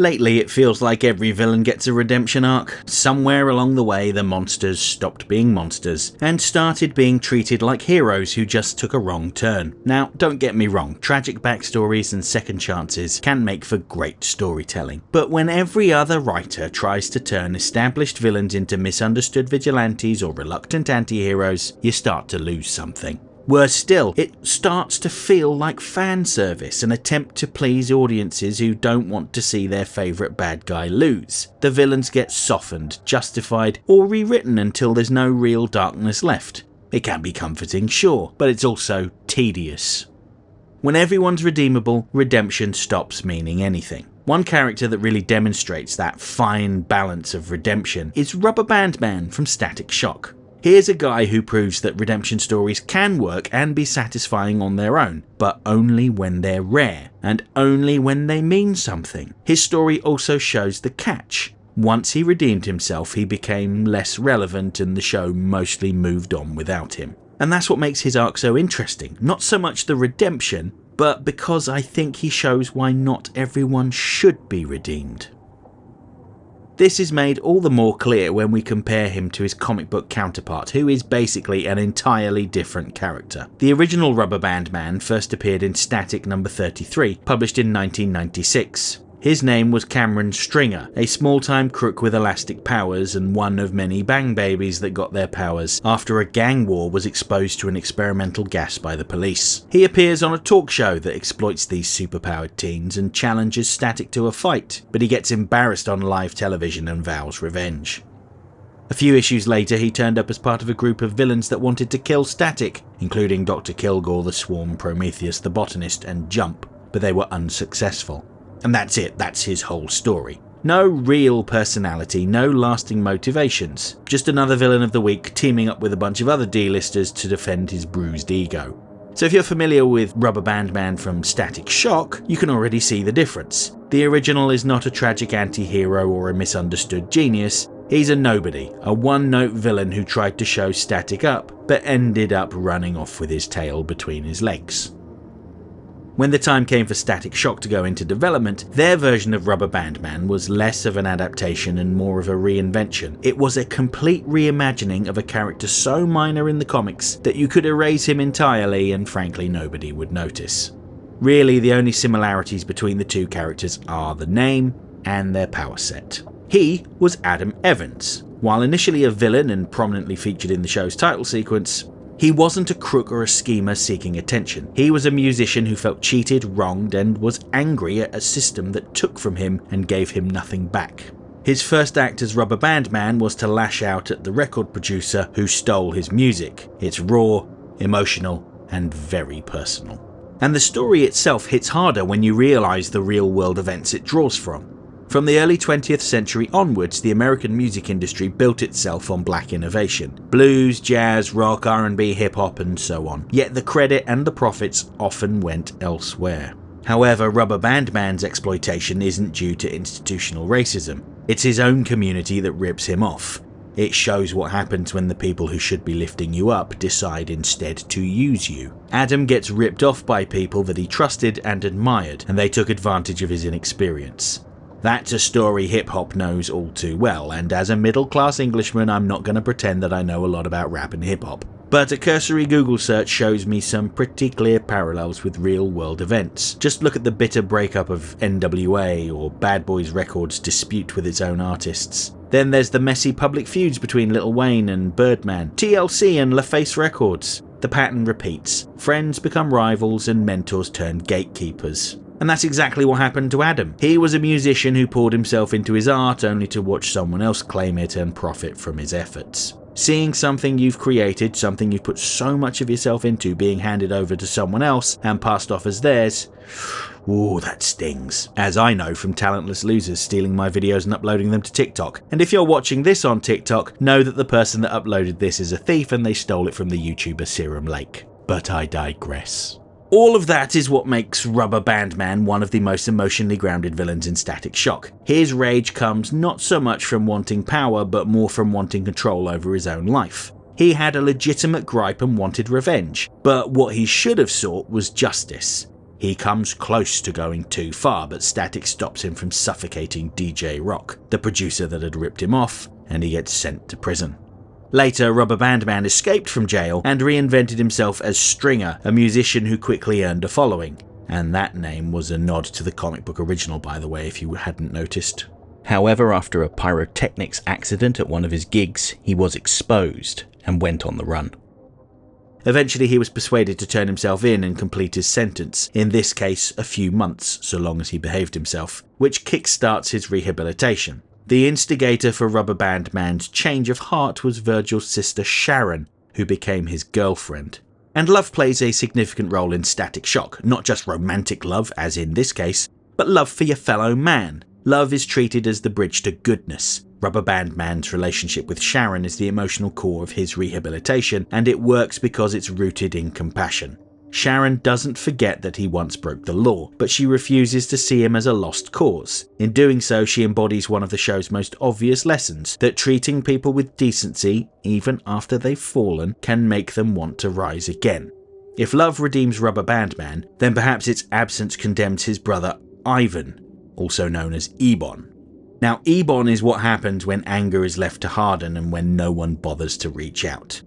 Lately, it feels like every villain gets a redemption arc. Somewhere along the way, the monsters stopped being monsters and started being treated like heroes who just took a wrong turn. Now, don't get me wrong, tragic backstories and second chances can make for great storytelling. But when every other writer tries to turn established villains into misunderstood vigilantes or reluctant anti-heroes, you start to lose something. Worse still, it starts to feel like fan service, an attempt to please audiences who don't want to see their favourite bad guy lose. The villains get softened, justified, or rewritten until there's no real darkness left. It can be comforting, sure, but it's also tedious. When everyone's redeemable, redemption stops meaning anything. One character that really demonstrates that fine balance of redemption is Rubberband Man from Static Shock. Here's a guy who proves that redemption stories can work and be satisfying on their own, but only when they're rare, and only when they mean something. His story also shows the catch. Once he redeemed himself, he became less relevant and the show mostly moved on without him. And that's what makes his arc so interesting. Not so much the redemption, but because I think he shows why not everyone should be redeemed. This is made all the more clear when we compare him to his comic book counterpart, who is basically an entirely different character. The original Rubberband Man first appeared in Static number 33, published in 1996. His name was Cameron Stringer, a small-time crook with elastic powers and one of many bang babies that got their powers after a gang war was exposed to an experimental gas by the police. He appears on a talk show that exploits these superpowered teens and challenges Static to a fight, but he gets embarrassed on live television and vows revenge. A few issues later, he turned up as part of a group of villains that wanted to kill Static, including Dr. Kilgore, the Swarm, Prometheus the Botanist, and Jump, but they were unsuccessful. And that's it, that's his whole story. No real personality, no lasting motivations. Just another villain of the week teaming up with a bunch of other D-listers to defend his bruised ego. So if you're familiar with Rubberband Man from Static Shock, you can already see the difference. The original is not a tragic anti-hero or a misunderstood genius. He's a nobody, a one-note villain who tried to show Static up, but ended up running off with his tail between his legs. When the time came for Static Shock to go into development, their version of Rubberband Man was less of an adaptation and more of a reinvention. It was a complete reimagining of a character so minor in the comics that you could erase him entirely and frankly nobody would notice. Really, the only similarities between the two characters are the name and their power set. He was Adam Evans. While initially a villain and prominently featured in the show's title sequence, he wasn't a crook or a schemer seeking attention. He was a musician who felt cheated, wronged, and was angry at a system that took from him and gave him nothing back. His first act as Rubberband Man was to lash out at the record producer who stole his music. It's raw, emotional, and very personal. And the story itself hits harder when you realise the real-world events it draws from. From the early 20th century onwards, the American music industry built itself on black innovation. Blues, jazz, rock, R&B, hip-hop, and so on. Yet the credit and the profits often went elsewhere. However, Rubberband Man's exploitation isn't due to institutional racism. It's his own community that rips him off. It shows what happens when the people who should be lifting you up decide instead to use you. Adam gets ripped off by people that he trusted and admired, and they took advantage of his inexperience. That's a story hip-hop knows all too well, and as a middle-class Englishman I'm not going to pretend that I know a lot about rap and hip-hop. But a cursory Google search shows me some pretty clear parallels with real-world events. Just look at the bitter breakup of NWA or Bad Boys Records' dispute with its own artists. Then there's the messy public feuds between Lil Wayne and Birdman, TLC and LaFace Records. The pattern repeats. Friends become rivals and mentors turn gatekeepers. And that's exactly what happened to Adam. He was a musician who poured himself into his art only to watch someone else claim it and profit from his efforts. Seeing something you've created, something you've put so much of yourself into, being handed over to someone else and passed off as theirs, ooh, that stings. As I know from talentless losers stealing my videos and uploading them to TikTok. And if you're watching this on TikTok, know that the person that uploaded this is a thief and they stole it from the YouTuber Serum Lake. But I digress. All of that is what makes Rubberband Man one of the most emotionally grounded villains in Static Shock. His rage comes not so much from wanting power, but more from wanting control over his own life. He had a legitimate gripe and wanted revenge, but what he should have sought was justice. He comes close to going too far, but Static stops him from suffocating DJ Rock, the producer that had ripped him off, and he gets sent to prison. Later, Rubberband Man escaped from jail and reinvented himself as Stringer, a musician who quickly earned a following. And that name was a nod to the comic book original, by the way, if you hadn't noticed. However, after a pyrotechnics accident at one of his gigs, he was exposed and went on the run. Eventually, he was persuaded to turn himself in and complete his sentence, in this case a few months, so long as he behaved himself, which kickstarts his rehabilitation. The instigator for Rubberband Man's change of heart was Virgil's sister Sharon, who became his girlfriend. And love plays a significant role in Static Shock, not just romantic love, as in this case, but love for your fellow man. Love is treated as the bridge to goodness. Rubberband Man's relationship with Sharon is the emotional core of his rehabilitation, and it works because it's rooted in compassion. Sharon doesn't forget that he once broke the law, but she refuses to see him as a lost cause. In doing so, she embodies one of the show's most obvious lessons, that treating people with decency, even after they've fallen, can make them want to rise again. If love redeems Rubberband Man, then perhaps its absence condemns his brother Ivan, also known as Ebon. Now, Ebon is what happens when anger is left to harden and when no one bothers to reach out.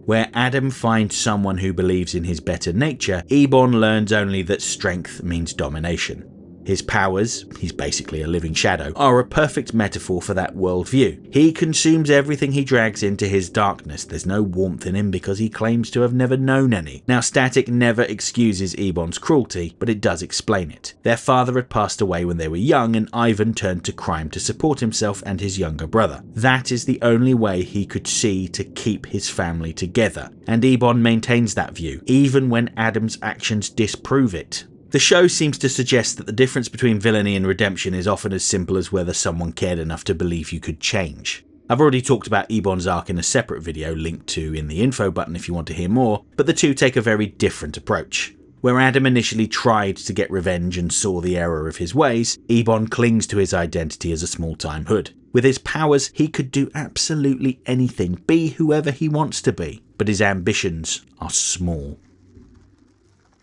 Where Adam finds someone who believes in his better nature, Ebon learns only that strength means domination. His powers, he's basically a living shadow, are a perfect metaphor for that worldview. He consumes everything he drags into his darkness. There's no warmth in him because he claims to have never known any. Now, Static never excuses Ebon's cruelty, but it does explain it. Their father had passed away when they were young, and Ivan turned to crime to support himself and his younger brother. That is the only way he could see to keep his family together, and Ebon maintains that view, even when Adam's actions disprove it. The show seems to suggest that the difference between villainy and redemption is often as simple as whether someone cared enough to believe you could change. I've already talked about Ebon's arc in a separate video linked to in the info button if you want to hear more, but the two take a very different approach. Where Adam initially tried to get revenge and saw the error of his ways, Ebon clings to his identity as a small-time hood. With his powers, he could do absolutely anything, be whoever he wants to be, but his ambitions are small.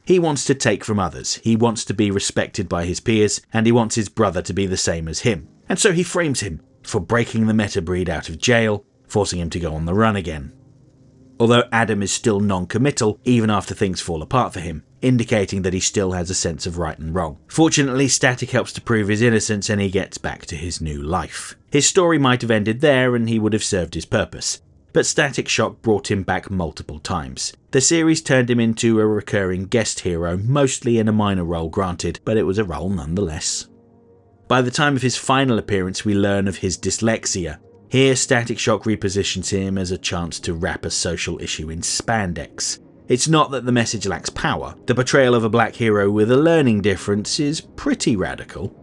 He wants to take from others, he wants to be respected by his peers, and he wants his brother to be the same as him. And so he frames him for breaking the meta-breed out of jail, forcing him to go on the run again. Although Adam is still non-committal, even after things fall apart for him, indicating that he still has a sense of right and wrong. Fortunately, Static helps to prove his innocence and he gets back to his new life. His story might have ended there and he would have served his purpose. But Static Shock brought him back multiple times. The series turned him into a recurring guest hero, mostly in a minor role granted, but it was a role nonetheless. By the time of his final appearance, we learn of his dyslexia. Here, Static Shock repositions him as a chance to wrap a social issue in spandex. It's not that the message lacks power. The portrayal of a black hero with a learning difference is pretty radical.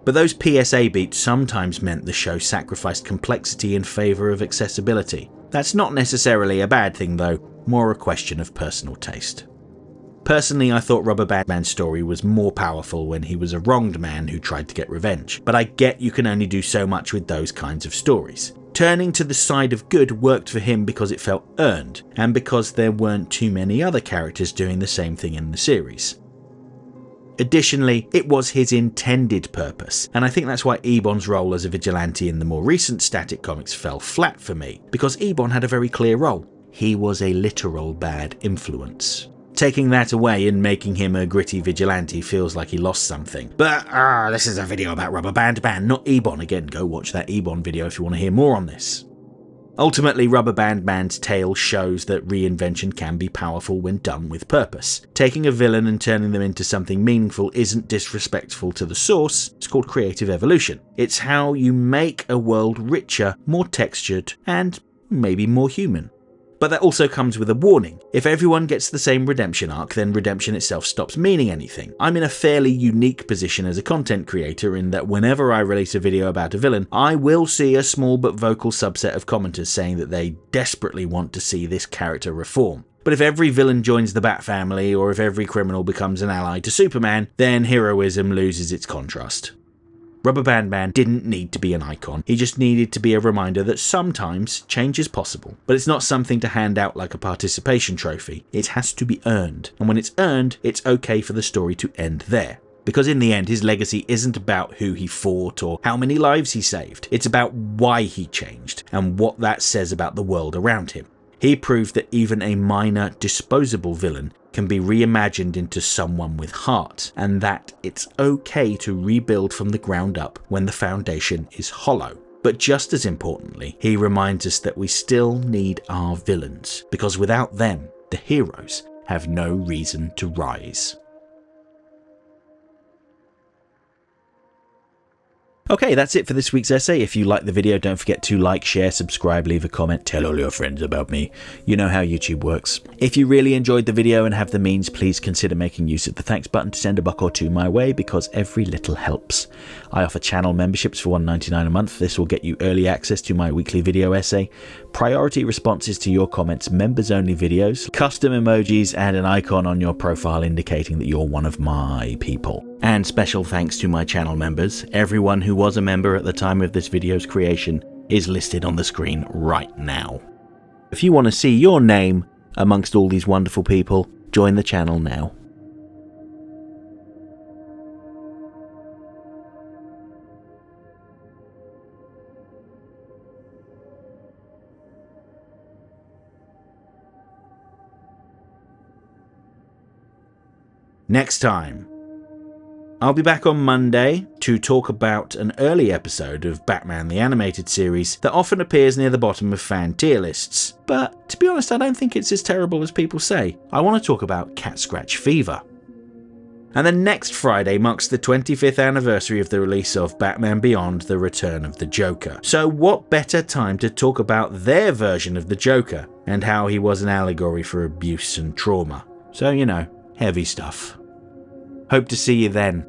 But those PSA beats sometimes meant the show sacrificed complexity in favour of accessibility. That's not necessarily a bad thing though, more a question of personal taste. Personally, I thought Rubberband Man's story was more powerful when he was a wronged man who tried to get revenge, but I get you can only do so much with those kinds of stories. Turning to the side of good worked for him because it felt earned, and because there weren't too many other characters doing the same thing in the series. Additionally, it was his intended purpose, and I think that's why Ebon's role as a vigilante in the more recent Static comics fell flat for me, because Ebon had a very clear role. He was a literal bad influence. Taking that away and making him a gritty vigilante feels like he lost something. But this is a video about Rubberband Man, not Ebon. Again, go watch that Ebon video if you want to hear more on this. Ultimately, Rubberband Man's tale shows that reinvention can be powerful when done with purpose. Taking a villain and turning them into something meaningful isn't disrespectful to the source, it's called creative evolution. It's how you make a world richer, more textured, and maybe more human. But that also comes with a warning. If everyone gets the same redemption arc, then redemption itself stops meaning anything. I'm in a fairly unique position as a content creator in that whenever I release a video about a villain, I will see a small but vocal subset of commenters saying that they desperately want to see this character reform. But if every villain joins the Bat family, or if every criminal becomes an ally to Superman, then heroism loses its contrast. Rubberband Man didn't need to be an icon, he just needed to be a reminder that sometimes change is possible. But it's not something to hand out like a participation trophy, it has to be earned, and when it's earned, it's okay for the story to end there. Because in the end, his legacy isn't about who he fought or how many lives he saved, it's about why he changed, and what that says about the world around him. He proved that even a minor, disposable villain can be reimagined into someone with heart, and that it's okay to rebuild from the ground up when the foundation is hollow. But just as importantly, he reminds us that we still need our villains, because without them, the heroes have no reason to rise. Okay, that's it for this week's essay. If you liked the video, don't forget to like, share, subscribe, leave a comment, tell all your friends about me. You know how YouTube works. If you really enjoyed the video and have the means, please consider making use of the thanks button to send a buck or two my way, because every little helps. I offer channel memberships for $1.99 a month. This will get you early access to my weekly video essay, priority responses to your comments, members-only videos, custom emojis, and an icon on your profile indicating that you're one of my people. And special thanks to my channel members. Everyone who was a member at the time of this video's creation is listed on the screen right now. If you want to see your name amongst all these wonderful people, join the channel now. Next time, I'll be back on Monday to talk about an early episode of Batman the Animated Series that often appears near the bottom of fan tier lists. But to be honest, I don't think it's as terrible as people say. I want to talk about Cat Scratch Fever. And then next Friday marks the 25th anniversary of the release of Batman Beyond: The Return of the Joker. So what better time to talk about their version of the Joker and how he was an allegory for abuse and trauma. So, you know, heavy stuff. Hope to see you then.